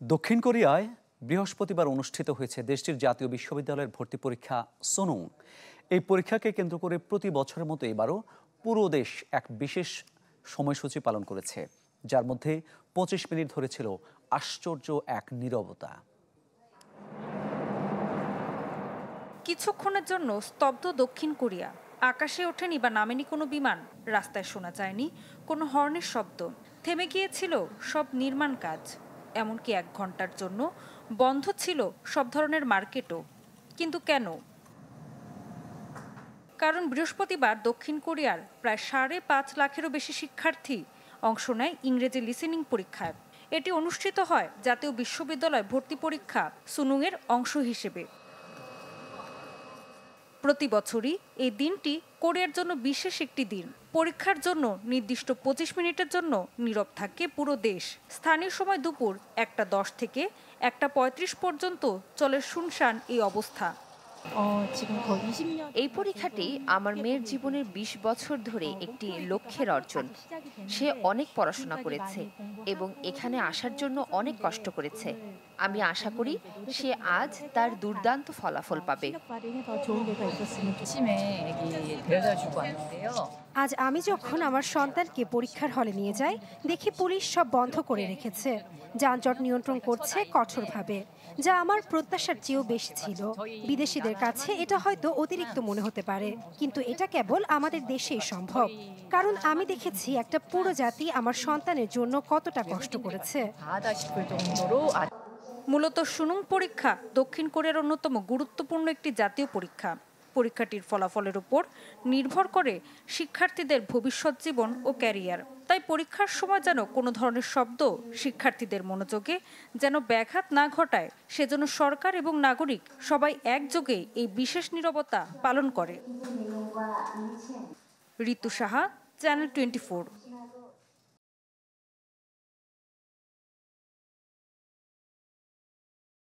দক্ষিণ কোরিয়ায় বৃহস্পতিবার অনুষ্ঠিত হয়েছে দেশটির জাতীয় বিশ্ববিদ্যালয়ের ভর্তি পরীক্ষা সুনুং। এই পরীক্ষাকে কেন্দ্র করে প্রতি বছরের মতো এবারও পুরো দেশ এক বিশেষ সময়সূচি পালন করেছে, যার মধ্যে 25 মিনিট ধরে ছিল আশ্চর্য এক নীরবতা। কিছুক্ষণের জন্য স্তব্ধ দক্ষিণ কোরিয়া। আকাশে ওঠেনি বা নামেনি কোনো বিমান, রাস্তায় শোনা যায়নি কোনো হর্নের শব্দ, থেমে গিয়েছিল সব নির্মাণ কাজ। এমনকি 1 ঘন্টার জন্য বন্ধ ছিল সব ধরনের মার্কেটও। কিন্তু কেন? কারণ বৃহস্পতিবার দক্ষিণ কোরিয়ার প্রায় 5.5 লাখেরও বেশি শিক্ষার্থী অংশ নেয় ইংরেজি লিসেনিং পরীক্ষায়। এটি অনুষ্ঠিত হয় জাতীয় বিশ্ববিদ্যালয় ভর্তি পরীক্ষা সুনুংয়ের অংশ হিসেবে। প্রতি বছরই এই দিনটি কোরিয়ার জন্য বিশেষ একটি দিন। পরীক্ষার জন্য নির্দিষ্ট 25 মিনিটের জন্য নীরব থাকে পুরো দেশ। স্থানীয় সময় দুপুর 1টা 10 থেকে 1টা 35 পর্যন্ত চলে শুনশান এই অবস্থা। এই পরীক্ষাটি আমার মেয়ের জীবনের 20 বছর ধরে একটি লক্ষ্যের অর্জন। সে অনেক পড়াশোনা করেছে এবং এখানে আসার জন্য অনেক কষ্ট করেছে। আমি আশা করি সে আজ তার দুর্দান্ত ফলাফল পাবে। আজ আমি যখন আমার সন্তানকে পরীক্ষার হলে নিয়ে যাই, দেখি পুলিশ সব বন্ধ করে রেখেছে, যানজট নিয়ন্ত্রণ করছে কঠোরভাবে, যা আমার প্রত্যাশার চেয়েও বেশি ছিল। বিদেশিদের কাছে এটা হয়তো অতিরিক্ত মনে হতে পারে, কিন্তু এটা কেবল আমাদের দেশেই সম্ভব। কারণ আমি দেখেছি একটা পুরো জাতি আমার সন্তানের জন্য কতটা কষ্ট করেছে। মূলত সুনুং পরীক্ষা দক্ষিণ কোরিয়ার অন্যতম গুরুত্বপূর্ণ একটি জাতীয় পরীক্ষা। পরীক্ষাটির ফলাফলের উপর নির্ভর করে শিক্ষার্থীদের ভবিষ্যৎ জীবন ও ক্যারিয়ার। তাই পরীক্ষার সময় যেন কোনো ধরনের শব্দ শিক্ষার্থীদের মনোযোগে যেন ব্যাঘাত না ঘটায়, সেজন্য সরকার এবং নাগরিক সবাই একযোগে এই বিশেষ নীরবতা পালন করে। ঋতু সাহা, চ্যানেল 24।